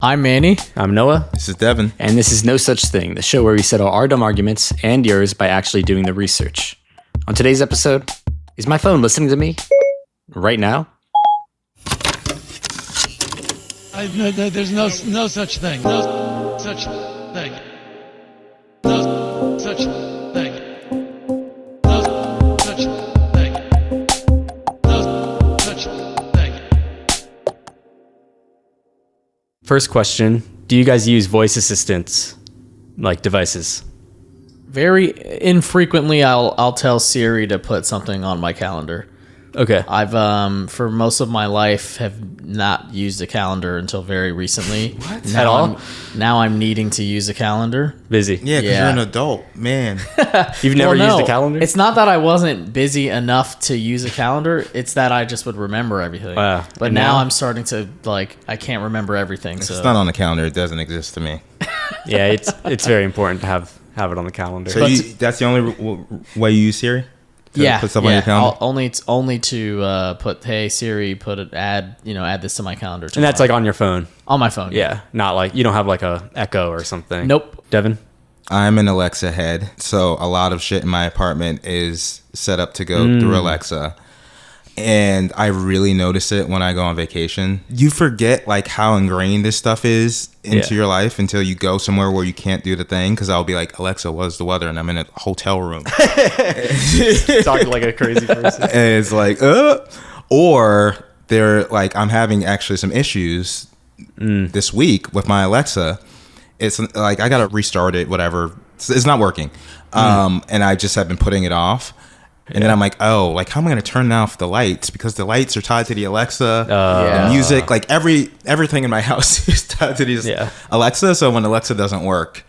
I'm Manny. I'm Noah. This is Devin. And this is No Such Thing, the show where we settle our dumb arguments and yours by actually doing the research. On today's episode, is my phone listening to me right now? There's no such thing. No such thing. No such thing. No such thing. No such thing. First question, do you guys use voice assistants, like devices? Very infrequently, I'll tell Siri to put something on my calendar. Okay. I've for most of my life have not used a calendar until very recently. What? Now At all? Now I'm needing to use a calendar. Busy. Yeah, because Yeah. you're an adult, man. You've never Well, no, used a calendar? It's not that I wasn't busy enough to use a calendar. It's that I just would remember everything. Wow. But And now now? I'm starting to I can't remember everything. So It's not on the calendar. It doesn't exist to me. Yeah, it's very important to have it on the calendar. So that's the only way you use Siri? To put stuff on your calendar? Only to put, hey Siri, add this to my calendar. And that's like on your phone. On my phone. Yeah, not like you don't have like a Echo or something. Nope. Devin? I'm an Alexa head, so a lot of shit in my apartment is set up to go through Alexa. And I really notice it when I go on vacation. You forget like how ingrained this stuff is into your life until you go somewhere where you can't do the thing. Because I'll be like, Alexa, what's the weather? And I'm in a hotel room. Talking like a crazy person. And it's like, or they're like, I'm having actually some issues this week with my Alexa. It's like, I got to restart it, whatever. It's not working. And I just have been putting it off. And then I'm like, how am I going to turn off the lights? Because the lights are tied to the Alexa, the music, like everything in my house is tied to these Alexa. So when Alexa doesn't work,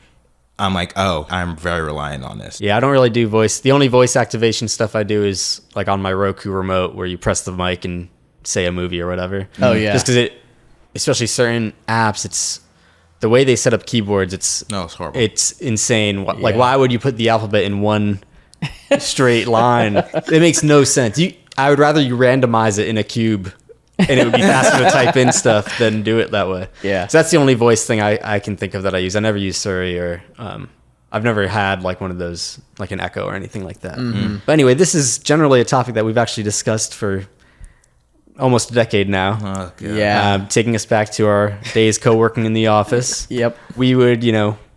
I'm like, I'm very reliant on this. Yeah, I don't really do voice. The only voice activation stuff I do is like on my Roku remote where you press the mic and say a movie or whatever. Oh, yeah. Just because especially certain apps, it's the way they set up keyboards. It's horrible. It's insane. Like, why would you put the alphabet in one straight line? It makes no sense. I would rather you randomize it in a cube and it would be faster to type in stuff than do it that way. Yeah. So that's the only voice thing I can think of that I use. I never use Siri or I've never had like one of those, like an Echo or anything like that. But anyway, this is generally a topic that we've actually discussed for almost a decade now. Oh, God. Yeah. Taking us back to our days co-working in the office. Yep. We would,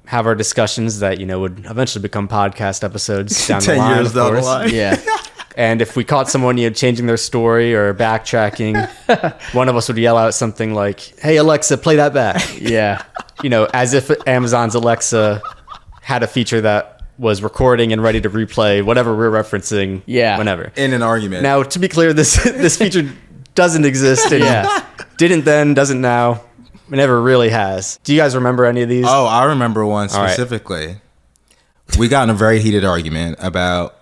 have our discussions that, would eventually become podcast episodes down the 10 line. years of down the course. line. Yeah. And if we caught someone, changing their story or backtracking, one of us would yell out something like, "Hey Alexa, play that back." Yeah. As if Amazon's Alexa had a feature that was recording and ready to replay whatever we're referencing whenever. In an argument. Now, to be clear, this feature doesn't exist and didn't then, doesn't now. It never really has. Do you guys remember any of these? Oh, I remember one All right. specifically. We got in a very heated argument about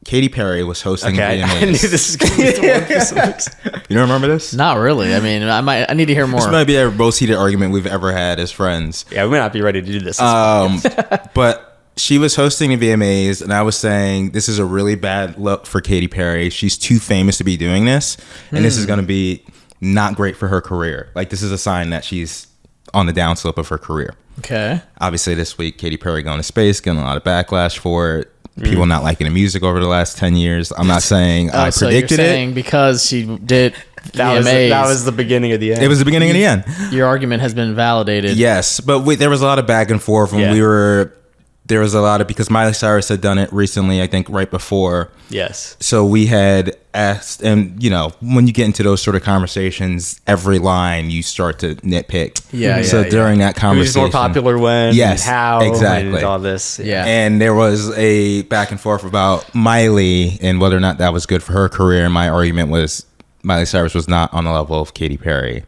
Katy Perry was hosting Okay, VMAs. I knew this was going to be the one for some reason. You don't remember this? Not really. I mean, I need to hear more. This might be the most heated argument we've ever had as friends. Yeah, we may not be ready to do this. But she was hosting the VMAs, and I was saying this is a really bad look for Katy Perry. She's too famous to be doing this, and this is going to be not great for her career. Like, this is a sign that she's on the downslope of her career. Okay. Obviously, this week, Katy Perry going to space, getting a lot of backlash for it. People not liking the music over the last 10 years. I'm not saying I So predicted you're it. saying because she did that VMAs, was the beginning of the end. It was the beginning and the end. your argument has been validated. Yes, but there was a lot of back and forth when there was a lot of, because Miley Cyrus had done it recently, I think right before. Yes. So we had asked, and when you get into those sort of conversations, every line you start to nitpick. So during that Who's conversation, more popular when? Yes, and how? exactly. And all this. Yeah. and there was a back and forth about Miley and whether or not that was good for her career. And my argument was Miley Cyrus was not on the level of Katy Perry.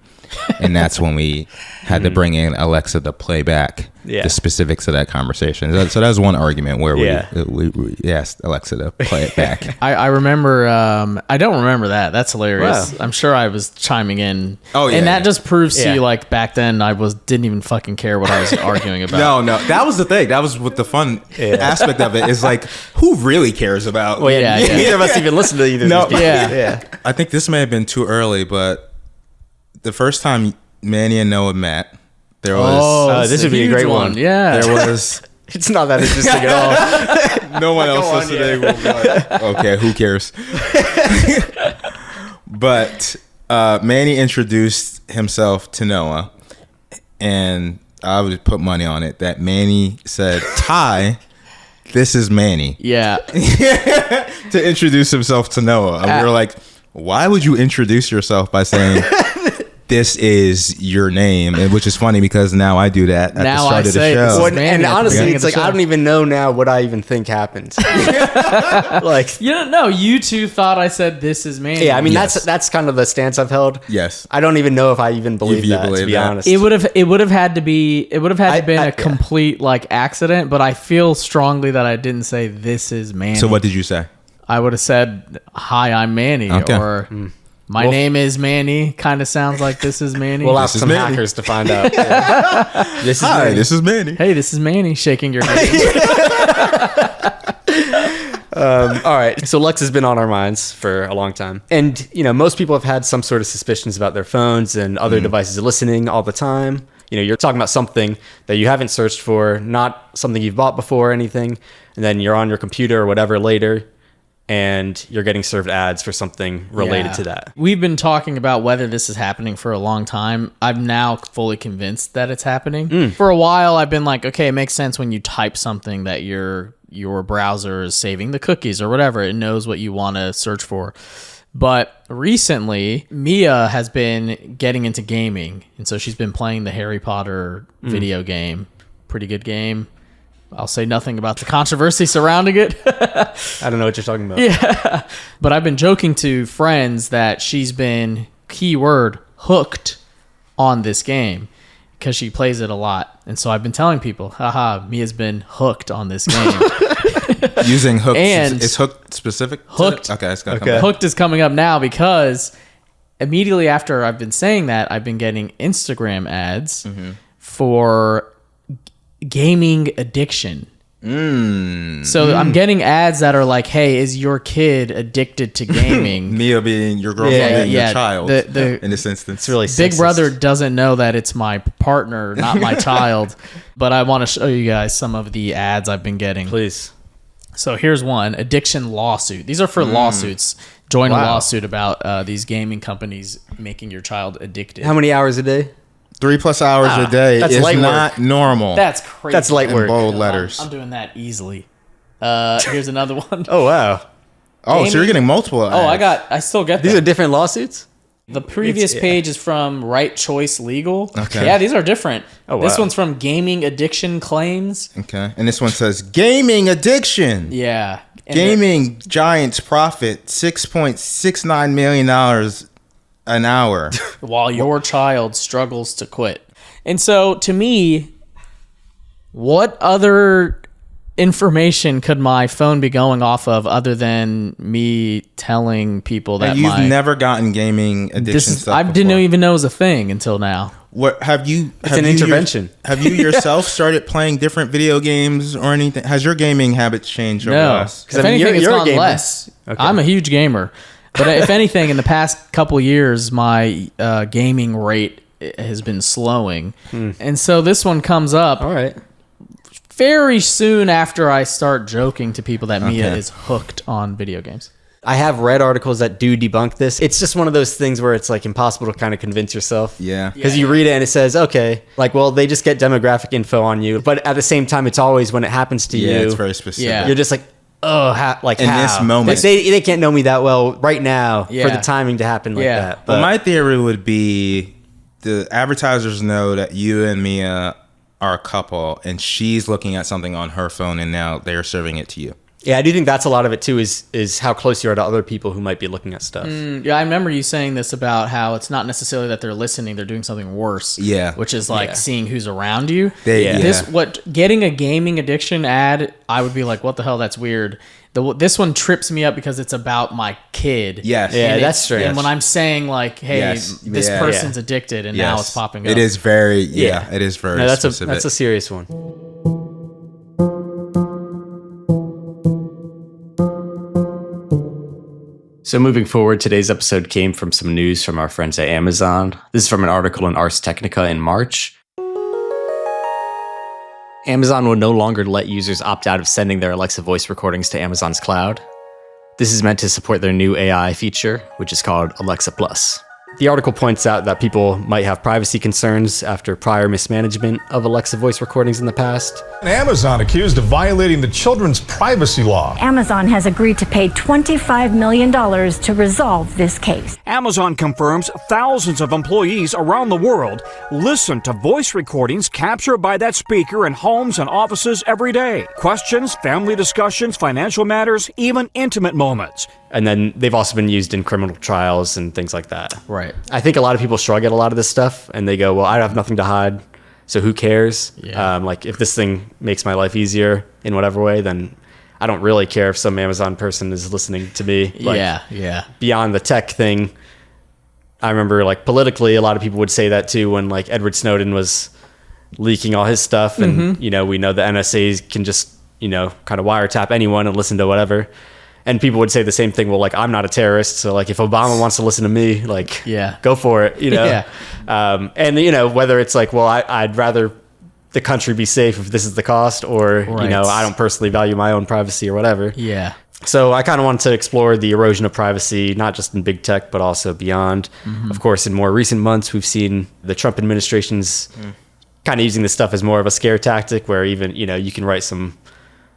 And that's when we had to bring in Alexa to play back the specifics of that conversation. So that was one argument where we asked Alexa to play it back. I remember. I don't remember that. That's hilarious. Wow. I'm sure I was chiming in. Oh, yeah, and that yeah. just proves to Yeah. you, like, back then I didn't even fucking care what I was arguing about. No, that was the thing. That was what the fun aspect of it is, like, who really cares about? Well, Yeah, yeah. neither of us even listened to either No. of these people. Yeah. I think this may have been too early, but the first time Manny and Noah met, There was Oh, this would be a huge great one. Yeah. there was It's not that interesting at all. no one else on, listening will be like, okay, who cares? But Manny introduced himself to Noah, and I would put money on it that Manny said, "Hi, this is Manny," Yeah. to introduce himself to Noah. And we were like, why would you introduce yourself by saying this is your name? And which is funny because now I do that at the Now start I of the say show. this is Well, Manny and at the honestly, beginning it's of like the I show. don't even know now what I even think happened. Like, You don't know. You two thought I said this is Manny. yeah, I mean Yes. that's kind of the stance I've held. Yes. I don't even know if I even believe you that. To believe be that? honest, It would have had to be been a yeah. complete like accident, but I feel strongly that I didn't say this is Manny. So what did you say? I would have said, "Hi, I'm Manny," Okay. or "My name is Manny." Kind of sounds like this is Manny. we'll ask is some Manny. hackers to find out. Yeah. This is Hi, Manny. this is Manny. Hey, this is Manny shaking your hand. All right. So Lex has been on our minds for a long time. And, most people have had some sort of suspicions about their phones and other devices listening all the time. You're talking about something that you haven't searched for, not something you've bought before or anything. And then you're on your computer or whatever later, and you're getting served ads for something related Yeah. to that. We've been talking about whether this is happening for a long time. I'm now fully convinced that it's happening. For a while, I've been like, okay, it makes sense when you type something that your browser is saving the cookies or whatever. It knows what you want to search for. But recently, Mia has been getting into gaming, and so she's been playing the Harry Potter video game. Pretty good game. I'll say nothing about the controversy surrounding it. I don't know what you're talking about. But I've been joking to friends that she's been, keyword, hooked on this game because she plays it a lot. And so I've been telling people, haha, Mia's been hooked on this game. Using hooked. And- Is hooked specific? to Hooked. it? Okay, it's got to Okay. come back. Hooked is coming up now because immediately after I've been saying that, I've been getting Instagram ads for gaming addiction. So I'm getting ads that are like, hey, is your kid addicted to gaming? Mia being your girlfriend, Yeah, being yeah. your child. The- in this instance, It's really Big sexist. Brother doesn't know that it's my partner, not my child. But I want to show you guys some of the ads I've been getting. Please. So here's one: addiction lawsuit. These are for lawsuits. Join a Wow. lawsuit about these gaming companies making your child addicted. How many hours a day? 3+ hours a day that's is light not work. normal. That's crazy. That's light in work. bold I'm- letters. I'm doing that easily. Here's another one. Oh, wow. Oh, so you're gaming- getting multiple. I still get These that. are different lawsuits? The previous page is from Right Choice Legal. Okay. Yeah, these are different. Oh, This wow. one's from Gaming Addiction Claims. Okay, and this one says gaming addiction. Yeah. And Gaming giants profit $6.69 million an hour. while your child struggles to quit. And so, to me, what other information could my phone be going off of other than me telling people that And you've my never gotten gaming addiction this is stuff I didn't before. even know it was a thing until now. What have you? It's have an you intervention. have you yourself started playing different video games or anything? Has your gaming habits changed over the No, last? if I mean, anything, you're- it's you're a gone gamer. less. Okay. I'm a huge gamer, but if anything, in the past couple years, my gaming rate has been slowing, and so this one comes up All right. very soon after I start joking to people that Mia Okay. is hooked on video games. I have read articles that do debunk this. It's just one of those things where it's like impossible to kind of convince yourself. Yeah. Because you read it and it says, okay, like, well, they just get demographic info on you. But at the same time, it's always when it happens to Yeah, you, it's very specific. Yeah. you're just like, oh, like In how? this moment. Like, they can't know me that well right now for Yeah. the timing to happen like Yeah. that. Well, But my theory would be the advertisers know that you and Mia are a couple, and she's looking at something on her phone, and now they're serving it to you. yeah, I do think that's a lot of it too, is how close you are to other people who might be looking at stuff. Yeah, I remember you saying this about how it's not necessarily that they're listening; they're doing something worse. Yeah. which is like Yeah. seeing who's around you. Yeah. Getting a gaming addiction ad, I would be like, what the hell? That's weird. This one trips me up because it's about my kid. Yes. Yeah, And that's it's- strange. And when I'm saying like, hey, Yes. this Yeah. person's addicted, and now it's popping up. It is very, Yeah. it is very No, that's specific. a serious one. So moving forward, today's episode came from some news from our friends at Amazon. This is from an article in Ars Technica in March. Amazon will no longer let users opt out of sending their Alexa voice recordings to Amazon's cloud. This is meant to support their new AI feature, which is called Alexa Plus. The article points out that people might have privacy concerns after prior mismanagement of Alexa voice recordings in the past. Amazon accused of violating the children's privacy law. Amazon has agreed to pay $25 million to resolve this case. Amazon confirms thousands of employees around the world listen to voice recordings captured by that speaker in homes and offices every day. Questions, family discussions, financial matters, even intimate moments. And then they've also been used in criminal trials and things like that. Right. I think a lot of people shrug at a lot of this stuff and they go, well, I have nothing to hide, so who cares? Yeah. Like, if this thing makes my life easier in whatever way, then I don't really care if some Amazon person is listening to me. Like, yeah. beyond the tech thing, I remember, like, politically, a lot of people would say that too when, like, Edward Snowden was leaking all his stuff. And, you know, we know the NSA can just, you know, kind of wiretap anyone and listen to whatever. And people would say the same thing. Well, like, I'm not a terrorist, so like, if Obama wants to listen to me, like, go for it, you know. Yeah. And you know, whether it's like, well, I'd rather the country be safe if this is the cost, or you know, I don't personally value my own privacy or whatever. Yeah. So I kind of wanted to explore the erosion of privacy, not just in big tech, but also beyond. Of course, in more recent months, we've seen the Trump administration's kind of using this stuff as more of a scare tactic, where even, you know, you can write some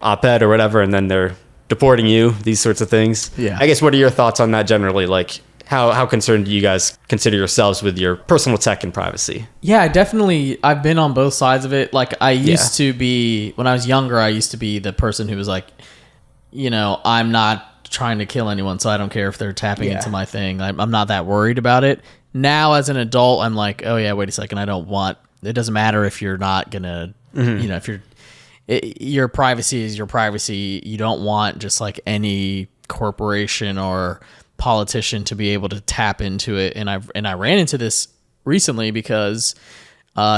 op-ed or whatever, and then they're deporting you, these sorts of things. Yeah. I guess, what are your thoughts on that generally? Like, how concerned do you guys consider yourselves with your personal tech and privacy? Yeah, I've been on both sides of it. Like, I used to be, when I was younger, I used to be the person who was like, you know, I'm not trying to kill anyone, so I don't care if they're tapping into my thing. I'm not that worried about it. Now, as an adult, I'm like, oh yeah, wait a second, it doesn't matter if you're not gonna, you know, if your privacy is your privacy. You don't want just like any corporation or politician to be able to tap into it. And I ran into this recently because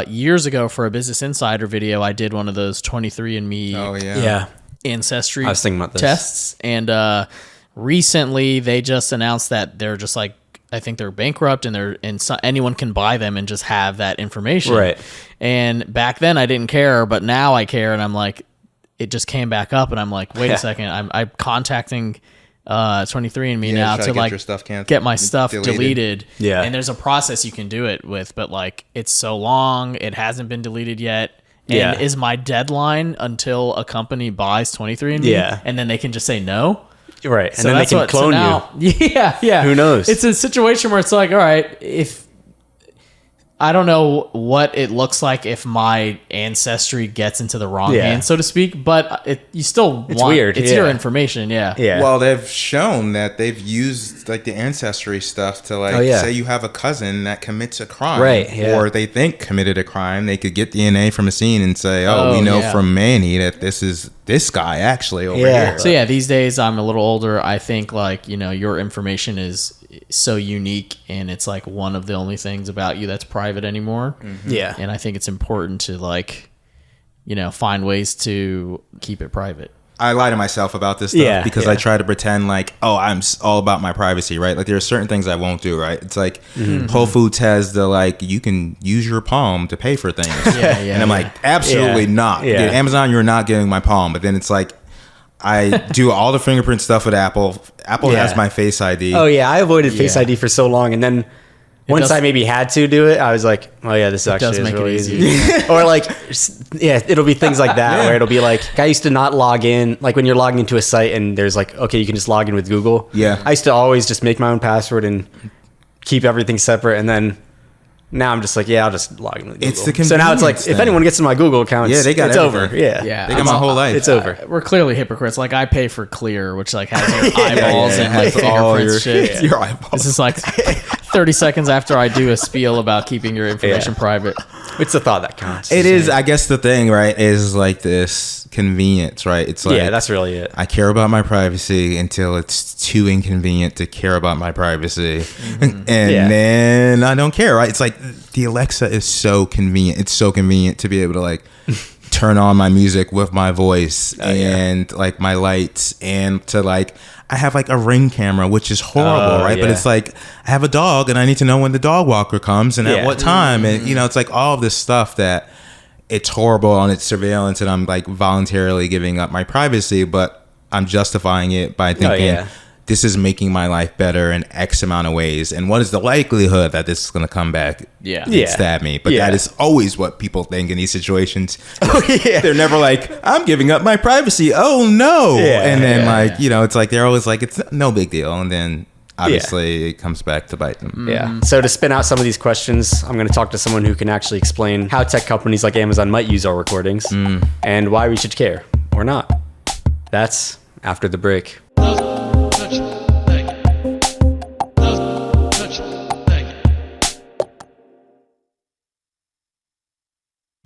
years ago, for a Business Insider video, I did one of those 23andMe ancestry I was thinking about this. tests. And recently they just announced that they're just like, I think they're bankrupt, and anyone can buy them and just have that information. Right. And back then I didn't care, but now I care, and I'm like, it just came back up, and I'm like, wait a second, I'm contacting 23andMe now to get like your stuff canceled, get my stuff deleted. Yeah. And there's a process you can do it with, but like, it's so long, it hasn't been deleted yet. And is my deadline until a company buys 23andMe? Yeah. And then they can just say no? Right. And So then they that's can what- so clone now- you. Yeah. Who knows? It's a situation where it's like, all right, if I don't know what it looks like if my ancestry gets into the wrong hands, so to speak, but you still want weird, it's your information. Yeah. Well, they've shown that they've used like the ancestry stuff to like say you have a cousin that commits a crime, or they think committed a crime. They could get DNA from a scene and say, we know from Manny that this is this guy actually over here. So yeah, these days I'm a little older. I think like, you know, your information is so unique, and it's like one of the only things about you that's private anymore. Yeah. And I think it's important to like, you know, find ways to keep it private. I lie to myself about this stuff because I try to pretend like, I'm all about my privacy, right? Like, there are certain things I won't do, right? It's like Whole Foods has the like, you can use your palm to pay for things. And I'm like, absolutely not. Yeah. Dude, Amazon, you're not getting my palm. But then it's like, I do all the fingerprint stuff with Apple. Apple has my Face ID. Oh yeah, I avoided Face ID for so long, and then once I maybe had to do it, I was like, oh yeah, this actually is really easy. Or like, it'll be things like that where it'll be like, I used to not log in, like when you're logging into a site and there's like, okay, you can just log in with Google. Yeah. I used to always just make my own password and keep everything separate, and then now I'm just like, I'll just log in with Google. It's the so now it's like, convenience if thing. anyone gets in my Google account, they got it's over. everything. Yeah. They got my whole life. It's over. We're clearly hypocrites. Like, I pay for Clear, which like has your eyeballs and like fingerprints shit. Your eyeballs. This is like 30 seconds after I do a spiel about keeping your information private. It's the thought that counts. It is, I guess the thing, right, is like this convenience, right? It's like, that's really it. I care about my privacy until it's too inconvenient to care about my privacy. And then I don't care, right? It's like the Alexa is so convenient. It's so convenient to be able to like turn on my music with my voice and like my lights, and to like, I have like a Ring camera, which is horrible, right? But it's like, I have a dog and I need to know when the dog walker comes and at what time. And, you know, it's like all of this stuff that it's horrible and it's surveillance and I'm like voluntarily giving up my privacy, but I'm justifying it by thinking this is making my life better in X amount of ways. And what is the likelihood that this is going to come back and stab me? But that is always what people think in these situations. They're never like, I'm giving up my privacy. Oh, no. And then it's like they're always like, it's no big deal. And then obviously it comes back to bite them. Yeah. So to spin out some of these questions, I'm going to talk to someone who can actually explain how tech companies like Amazon might use our recordings and why we should care or not. That's after the break. No such thing. No such thing.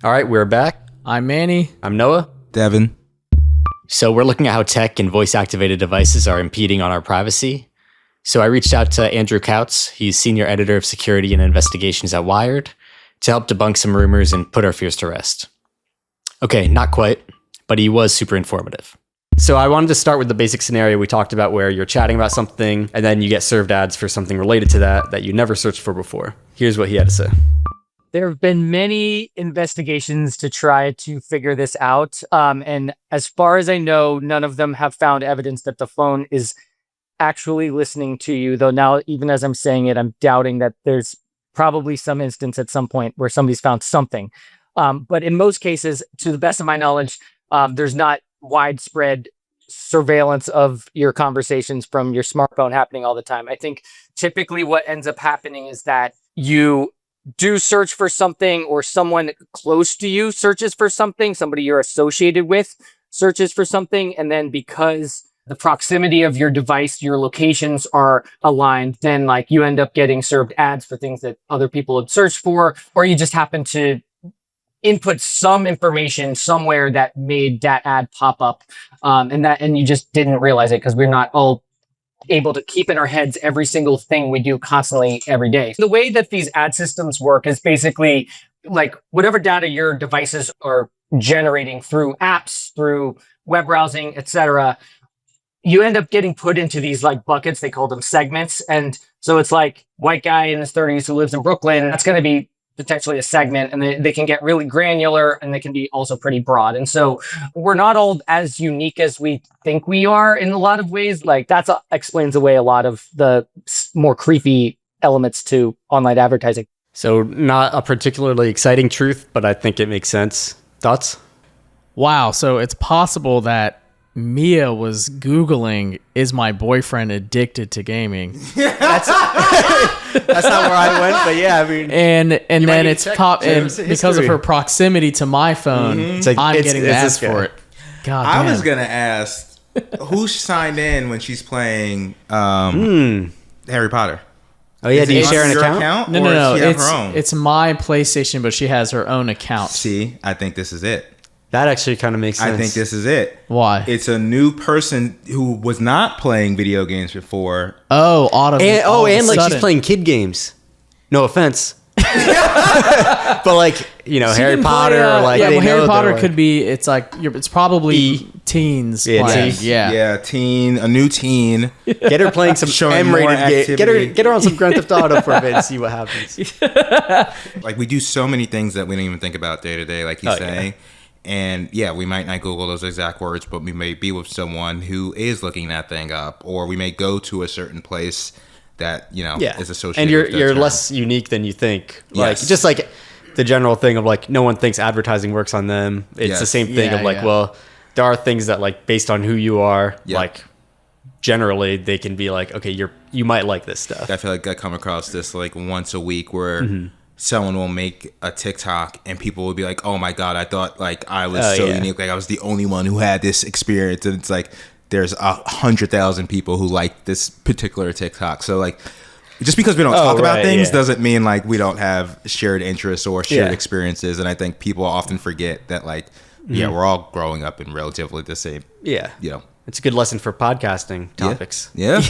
All right, we're back. I'm Manny. I'm Noah. Devin. So we're looking at how tech and voice-activated devices are impeding on our privacy. So I reached out to Andrew Kautz. He's Senior Editor of Security and Investigations at Wired to help debunk some rumors and put our fears to rest. Okay, not quite, but he was super informative. So I wanted to start with the basic scenario we talked about where you're chatting about something and then you get served ads for something related to that you never searched for before. Here's what he had to say. There have been many investigations to try to figure this out. And as far as I know, none of them have found evidence that the phone is actually listening to you. Though now, even as I'm saying it, I'm doubting that there's probably some instance at some point where somebody's found something. But in most cases, to the best of my knowledge, there's not widespread surveillance of your conversations from your smartphone happening all the time. I think typically what ends up happening is that you do search for something or someone close to you searches for something, somebody you're associated with searches for something. And then because the proximity of your device, your locations are aligned, then like you end up getting served ads for things that other people had searched for, or you just happen to input some information somewhere that made that ad pop up. And you just didn't realize it because we're not all able to keep in our heads every single thing we do constantly every day. The way that these ad systems work is basically like whatever data your devices are generating through apps, through web browsing, etc., you end up getting put into these like buckets. They call them segments. And so it's like white guy in his 30s who lives in Brooklyn, and that's going to be potentially a segment, and they can get really granular and they can be also pretty broad. And so we're not all as unique as we think we are in a lot of ways. Like that explains away a lot of the more creepy elements to online advertising. So not a particularly exciting truth, but I think it makes sense. Thoughts? Wow. So it's possible that Mia was Googling, is my boyfriend addicted to gaming? That's not where I went, but yeah, I mean, and then it's because of her proximity to my phone. It's like, I'm getting the ads for it. God damn. I was gonna ask who signed in when she's playing Harry Potter. Oh yeah, do you share an account? No. It's my PlayStation, but she has her own account. See, I think this is it. That actually kind of makes sense. I think this is it. Why? It's a new person who was not playing video games before. Oh, and like she's playing kid games. No offense. But like, Harry Potter or like Harry Potter could be, it's like it's probably teens playing. Teen, a new teen. Get her playing some M-rated game. Get her on some Grand Theft Auto for a bit and see what happens. Like we do so many things that we don't even think about day to day, like he's saying. Yeah. And we might not Google those exact words, but we may be with someone who is looking that thing up, or we may go to a certain place that is associated. And you're less unique than you think. Like just like the general thing of like no one thinks advertising works on them. It's the same thing of like, well, there are things that like based on who you are, like generally they can be like, okay, you might like this stuff. I feel like I come across this like once a week where. Someone will make a TikTok and people will be like, oh my God, I thought like I was unique. Like I was the only one who had this experience. And it's like, there's 100,000 people who like this particular TikTok. So like, just because we don't talk about things doesn't mean like we don't have shared interests or shared experiences. And I think people often forget that like, we're all growing up in relatively the same, It's a good lesson for podcasting topics. Yeah.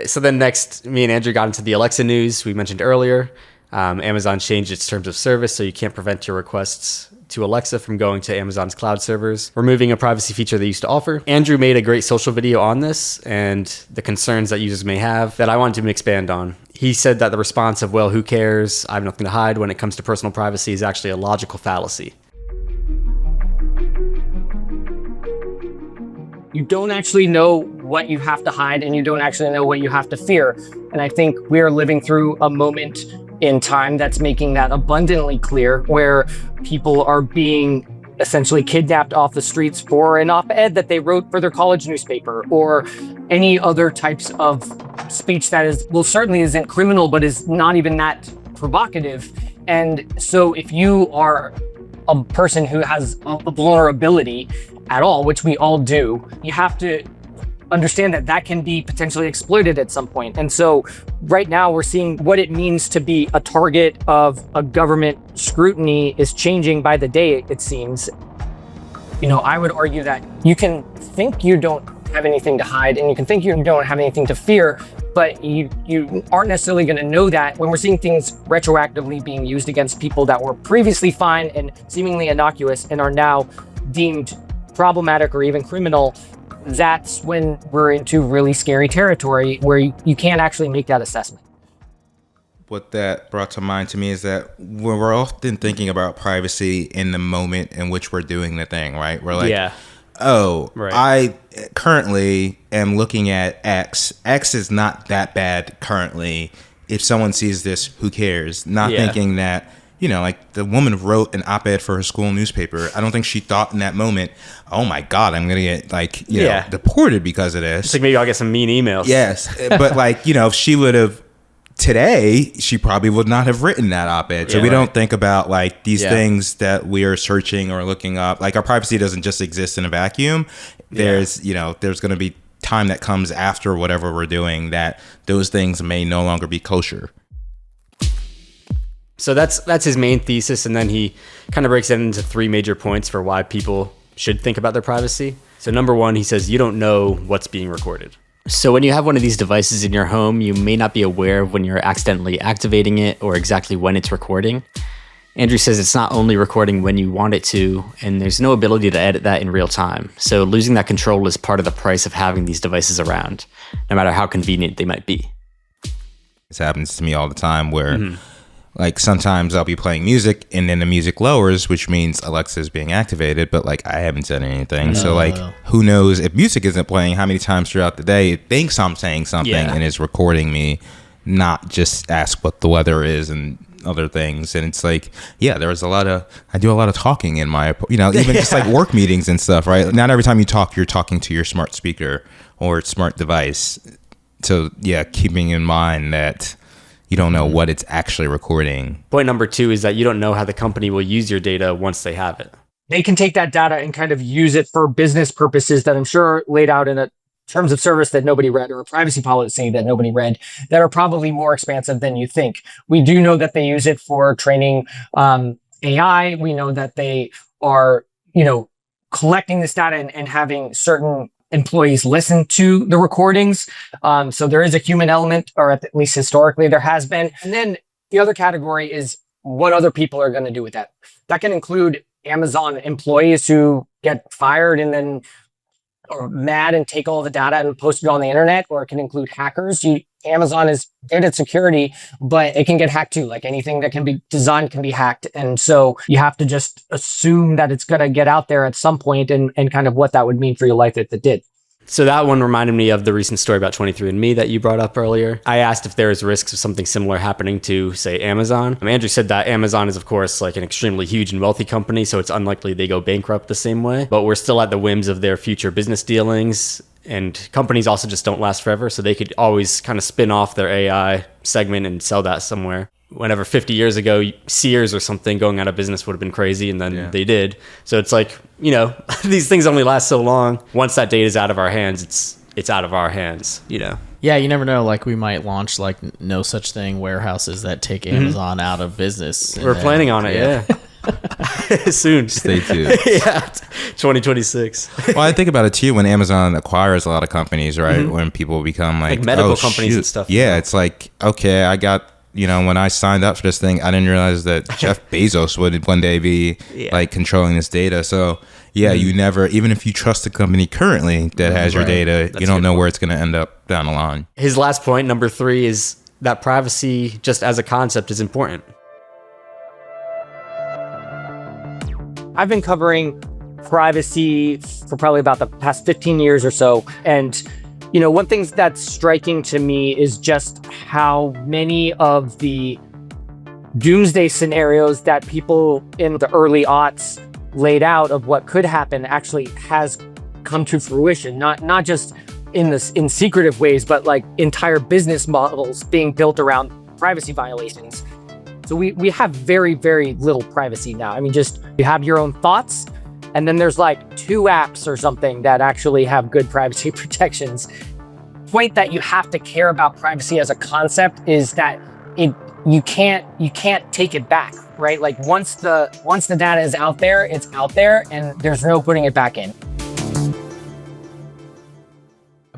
So then next, me and Andrew got into the Alexa news we mentioned earlier. Amazon changed its terms of service, so you can't prevent your requests to Alexa from going to Amazon's cloud servers, removing a privacy feature they used to offer. Andrew made a great social video on this and the concerns that users may have that I wanted to expand on. He said that the response of, well, who cares? I have nothing to hide when it comes to personal privacy is actually a logical fallacy. you don't actually know what you have to hide and you don't actually know what you have to fear. And I think we're living through a moment in time that's making that abundantly clear, where people are being essentially kidnapped off the streets for an op-ed that they wrote for their college newspaper, or any other types of speech that is, well, certainly isn't criminal, but is not even that provocative. And so if you are a person who has a vulnerability at all, which we all do, you have to understand that that can be potentially exploited at some point. And so right now we're seeing what it means to be a target of a government scrutiny is changing by the day, it seems. You know, I would argue that you can think you don't have anything to hide and you can think you don't have anything to fear, but you aren't necessarily going to know that when we're seeing things retroactively being used against people that were previously fine and seemingly innocuous and are now deemed problematic or even criminal. That's when we're into really scary territory where you can't actually make that assessment. What that brought to mind to me is that we're often thinking about privacy in the moment in which we're doing the thing, right? We're like, Right. I currently am looking at X. X is not that bad currently. If someone sees this, who cares? Not thinking that, you know, like the woman wrote an op-ed for her school newspaper. I don't think she thought in that moment, oh my God, I'm going to get like, you know, deported because of this. It's like maybe I'll get some mean emails. Yes. But like, you know, if she would have today, she probably would not have written that op-ed. So we don't think about like these things that we are searching or looking up. Like our privacy doesn't just exist in a vacuum. There's, you know, there's going to be time that comes after whatever we're doing that those things may no longer be kosher. So that's his main thesis, and then he kind of breaks it into three major points for why people should think about their privacy. So number one, he says you don't know what's being recorded. So when you have one of these devices in your home, you may not be aware of when you're accidentally activating it or exactly when it's recording. Andrew says it's not only recording when you want it to, and there's no ability to edit that in real time. So losing that control is part of the price of having these devices around, no matter how convenient they might be. This happens to me all the time where like sometimes I'll be playing music and then the music lowers, which means Alexa is being activated, but like I haven't said anything. So like who knows if music isn't playing, how many times throughout the day it thinks I'm saying something and is recording me, not just ask what the weather is and other things. And it's like, I do a lot of talking in my, you know, even just like work meetings and stuff, right? Not every time you talk, you're talking to your smart speaker or smart device. So keeping in mind that you don't know what it's actually recording. Point number two is that you don't know how the company will use your data once they have it. They can take that data and kind of use it for business purposes that I'm sure are laid out in a terms of service that nobody read or a privacy policy that nobody read that are probably more expansive than you think. We do know that they use it for training AI. We know that they are, you know, collecting this data and having certain employees listen to the recordings. So there is a human element, or at least historically there has been. And then the other category is what other people are going to do with that. That can include Amazon employees who get fired and then are mad and take all the data and post it on the internet, or it can include hackers. Amazon is good at security, but it can get hacked too. Like anything that can be designed can be hacked. And so you have to just assume that it's going to get out there at some point and kind of what that would mean for your life if it did. So that one reminded me of the recent story about 23andMe that you brought up earlier. I asked if there is risks of something similar happening to, say, Amazon. Andrew said that Amazon is, of course, like an extremely huge and wealthy company, so it's unlikely they go bankrupt the same way. But we're still at the whims of their future business dealings, and companies also just don't last forever, so they could always kind of spin off their AI segment and sell that somewhere. Whenever 50 years ago, Sears or something going out of business would have been crazy, and then they did. So it's like, you know, these things only last so long. Once that data is out of our hands, it's out of our hands, you know? Yeah, you never know. Like we might launch like no such thing warehouses that take Amazon out of business. We're planning on it, soon. Stay tuned. 2026. Well, I think about it too when Amazon acquires a lot of companies, right? When people become like medical companies and stuff. Yeah, it's like, okay, I got, you know, when I signed up for this thing, I didn't realize that Jeff Bezos would one day be like controlling this data. So you never, even if you trust the company currently that has your data, you don't know where it's going to end up down the line. His last point, number 3, is that privacy just as a concept is important. I've been covering privacy for probably about the past 15 years or so. And, you know, one thing that's striking to me is just how many of the doomsday scenarios that people in the early aughts laid out of what could happen actually has come to fruition. Not just in secretive ways, but like entire business models being built around privacy violations. So we have very, very little privacy now. I mean, just you have your own thoughts, and then there's like 2 apps or something that actually have good privacy protections. The point that you have to care about privacy as a concept is that you can't take it back, right? Like once the data is out there, it's out there, and there's no putting it back in.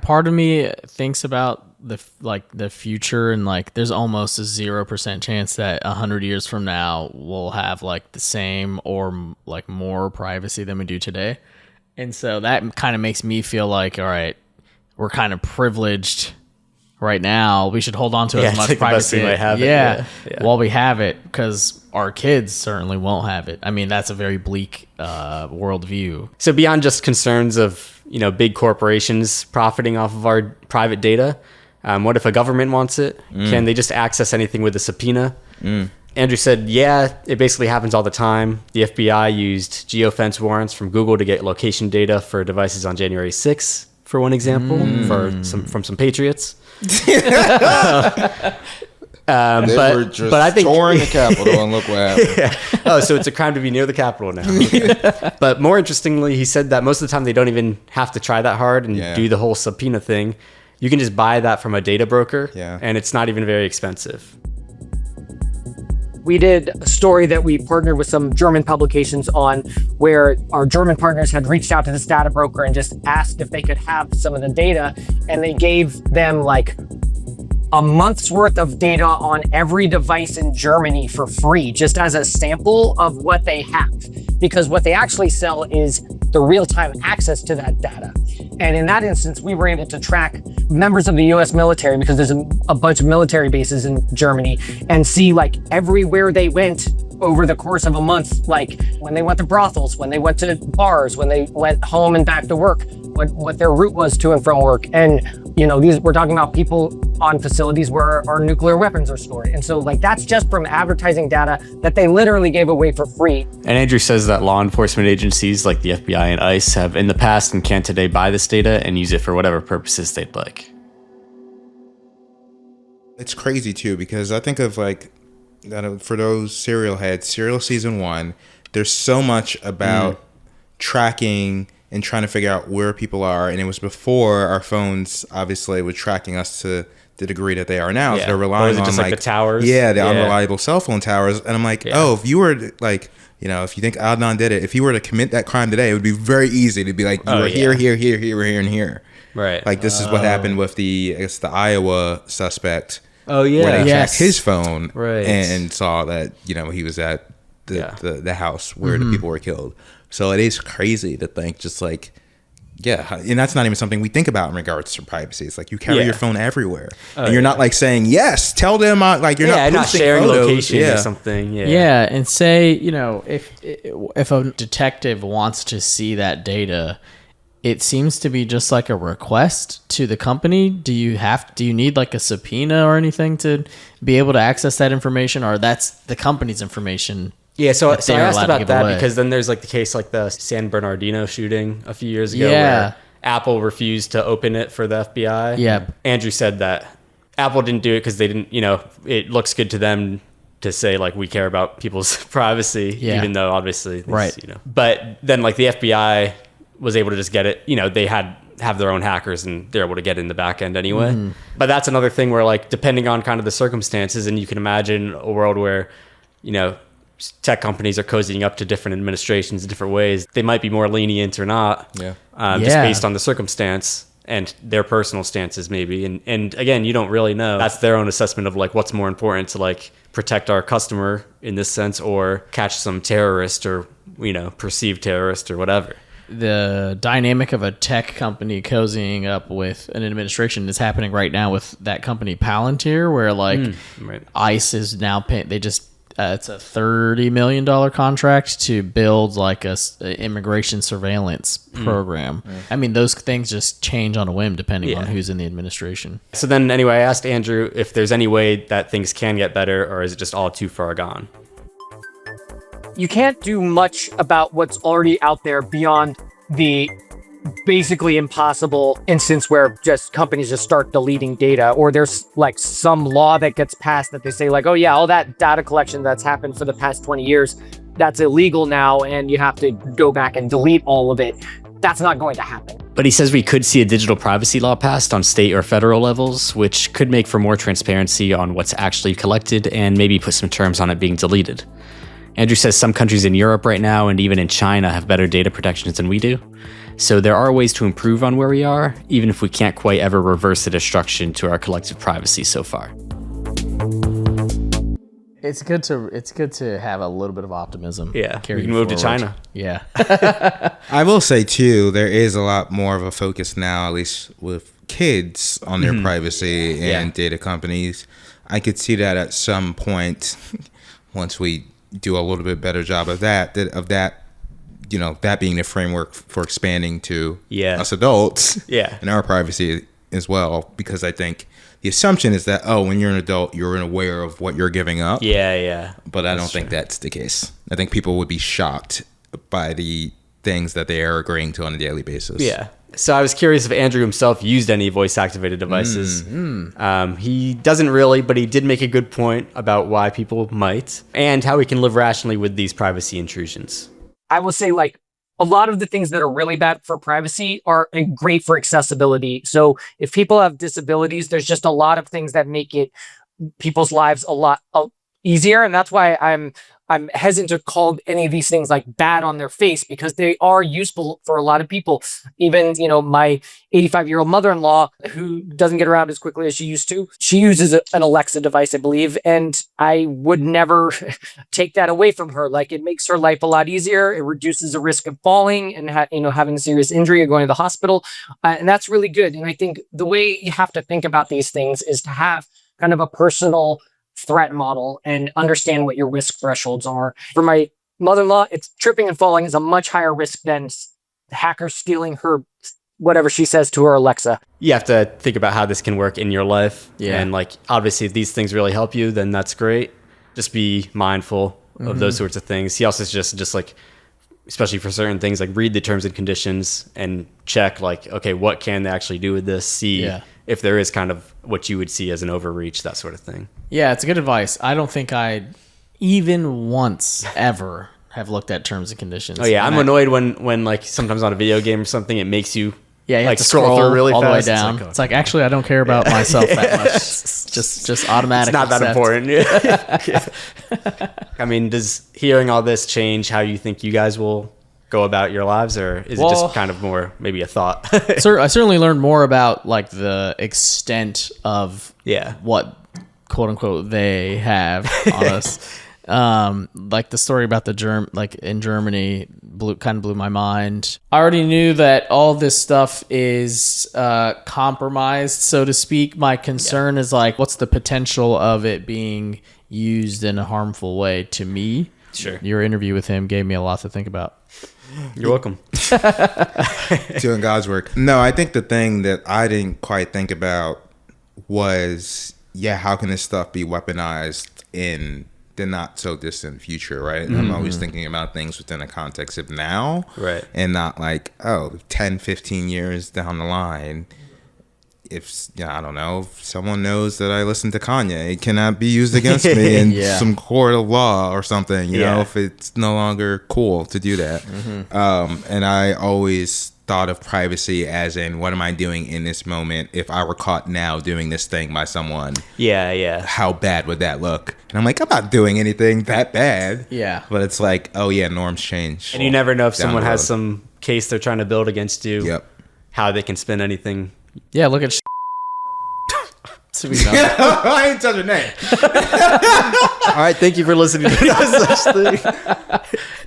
Part of me thinks about the future, and like there's almost a 0% chance that 100 years from now we'll have like the same or like more privacy than we do today. And so that kind of makes me feel like, all right, we're kind of privileged right now. We should hold on to as much privacy while we have it, because our kids certainly won't have it. I mean, that's a very bleak worldview. So beyond just concerns of, you know, big corporations profiting off of our private data, what if a government wants it? Can they just access anything with a subpoena? Andrew said, yeah, it basically happens all the time. The FBI used geofence warrants from Google to get location data for devices on January 6th, for one example, from some patriots. But I think touring the Capitol and look what happened. Oh, so it's a crime to be near the Capitol now. Okay. But more interestingly, he said that most of the time they don't even have to try that hard and do the whole subpoena thing. You can just buy that from a data broker, and it's not even very expensive. We did a story that we partnered with some German publications on, where our German partners had reached out to this data broker and just asked if they could have some of the data, and they gave them like a month's worth of data on every device in Germany for free, just as a sample of what they have. Because what they actually sell is the real-time access to that data. And in that instance, we were able to track members of the US military, because there's a bunch of military bases in Germany, and see like everywhere they went over the course of a month, like when they went to brothels, when they went to bars, when they went home and back to work, what their route was to and from work. And, you know, we're talking about people on facilities where our nuclear weapons are stored. And so like that's just from advertising data that they literally gave away for free. And Andrew says that law enforcement agencies like the FBI and ICE have in the past and can today buy this data and use it for whatever purposes they'd like. It's crazy too, because I think of like that for those serial heads, Serial Season 1, there's so much about tracking and trying to figure out where people are. And it was before our phones obviously were tracking us to the degree that they are now. So they're relying on just like the towers. Yeah, the unreliable cell phone towers. And I'm like, oh, if you were to, like, you know, if you think Adnan did it, if he were to commit that crime today, it would be very easy to be like, you were here, and here. Right. Like this is what happened with the Iowa suspect. Oh yeah. Where they tracked his phone right. and saw that, you know, he was at the house where the people were killed. So it is crazy to think just like, and that's not even something we think about in regards to privacy. It's like you carry your phone everywhere, and you're not like saying yes. Tell them like you're not sharing photos. location or something. Yeah, and say, you know, if a detective wants to see that data, it seems to be just like a request to the company. Do you need like a subpoena or anything to be able to access that information, or that's the company's information? Yeah, so I asked about that because then there's like the case like the San Bernardino shooting a few years ago where Apple refused to open it for the FBI. Yeah. Andrew said that Apple didn't do it because they didn't, you know, it looks good to them to say like we care about people's privacy, even though obviously, you know. But then like the FBI was able to just get it, you know, they have their own hackers and they're able to get in the back end anyway. But that's another thing where like depending on kind of the circumstances, and you can imagine a world where, you know, tech companies are cozying up to different administrations in different ways. They might be more lenient or not, just based on the circumstance and their personal stances maybe. And again, you don't really know. That's their own assessment of like what's more important to like protect our customer in this sense, or catch some terrorist or, you know, perceived terrorist or whatever. The dynamic of a tech company cozying up with an administration is happening right now with that company Palantir, where like ICE is now paying. They just it's a $30 million contract to build like a immigration surveillance program. I mean, those things just change on a whim depending on who's in the administration. So then, anyway, I asked Andrew if there's any way that things can get better, or is it just all too far gone? You can't do much about what's already out there beyond the basically impossible instance where just companies just start deleting data, or there's like some law that gets passed that they say like, oh yeah, all that data collection that's happened for the past 20 years, that's illegal now and you have to go back and delete all of it. That's not going to happen. But he says we could see a digital privacy law passed on state or federal levels, which could make for more transparency on what's actually collected and maybe put some terms on it being deleted. Andrew says some countries in Europe right now and even in China have better data protections than we do. So there are ways to improve on where we are, even if we can't quite ever reverse the destruction to our collective privacy so far. It's good to have a little bit of optimism. Yeah, carry we can move to forward. China. Yeah. I will say too, there is a lot more of a focus now, at least with kids, on their privacy and data companies. I could see that at some point, once we do a little bit better job of that, you know, that being the framework for expanding to us adults and our privacy as well. Because I think the assumption is that, when you're an adult, you're aware of what you're giving up. But I don't think that's the case. I think people would be shocked by the things that they are agreeing to on a daily basis. Yeah. So I was curious if Andrew himself used any voice-activated devices. He doesn't really, but he did make a good point about why people might and how we can live rationally with these privacy intrusions. I will say, like, a lot of the things that are really bad for privacy are great for accessibility. So if people have disabilities, there's just a lot of things that make people's lives a lot easier. And that's why I'm hesitant to call any of these things like bad on their face, because they are useful for a lot of people. Even, you know, my 85-year-old mother-in-law, who doesn't get around as quickly as she used to, she uses an Alexa device, I believe, and I would never take that away from her. Like, it makes her life a lot easier. It reduces the risk of falling and having a serious injury or going to the hospital. And that's really good. And I think the way you have to think about these things is to have kind of a personal threat model and understand what your risk thresholds are. For my mother-in-law, it's tripping and falling is a much higher risk than hackers stealing her whatever she says to her Alexa. You have to think about how this can work in your life. And like, obviously, if these things really help you, then that's great. Just be mindful of those sorts of things. He also just like, especially for certain things, like read the terms and conditions and check like, okay, what can they actually do with this? See if there is kind of what you would see as an overreach, that sort of thing. Yeah, it's good advice. I don't think I even once ever have looked at terms and conditions. Oh yeah, I'm annoyed when like sometimes on a video game or something, it makes you you like have to scroll through really all fast. the way down. It's like actually I don't care about myself that much. Just automatic. It's not that important. I mean, does hearing all this change how you think you guys will go about your lives, or is it just kind of more maybe a thought? I certainly learned more about like the extent of what quote unquote they have on us. Like the story about the like in Germany kind of blew my mind. I already knew that all this stuff is compromised, so to speak. My concern is like, what's the potential of it being used in a harmful way to me? Sure. Your interview with him gave me a lot to think about. You're welcome. Doing God's work. No, I think the thing that I didn't quite think about was, how can this stuff be weaponized in the not so distant future, right? And I'm always thinking about things within a context of now, right? And not like, 10, 15 years down the line. If I don't know, if someone knows that I listen to Kanye, it cannot be used against me in some court of law or something, you know, if it's no longer cool to do that. And I always thought of privacy as in, what am I doing in this moment? If I were caught now doing this thing by someone, how bad would that look? And I'm like, I'm not doing anything that bad. But it's like, norms change. And you never know if someone has some case they're trying to build against you. How they can spin anything. Yeah, look at I ain't touch her name. All right, thank you for listening to this thing.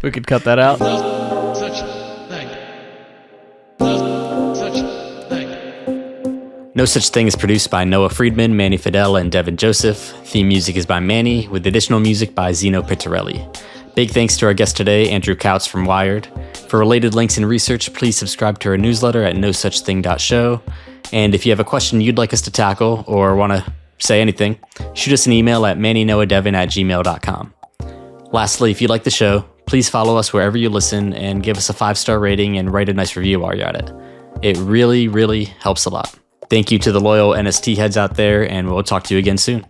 We could cut that out. No such thing. No such thing. No Such Thing is produced by Noah Friedman, Manny Fidel, and Devin Joseph. Theme music is by Manny, with additional music by Zeno Pitarelli. Big thanks to our guest today, Andrew Kautz from Wired. For related links and research, please subscribe to our newsletter at nosuchthing.show. And if you have a question you'd like us to tackle or want to say anything, shoot us an email at mannynoahdevin@gmail.com. Lastly, if you like the show, please follow us wherever you listen and give us a 5-star rating and write a nice review while you're at it. It really, really helps a lot. Thank you to the loyal NST heads out there, and we'll talk to you again soon.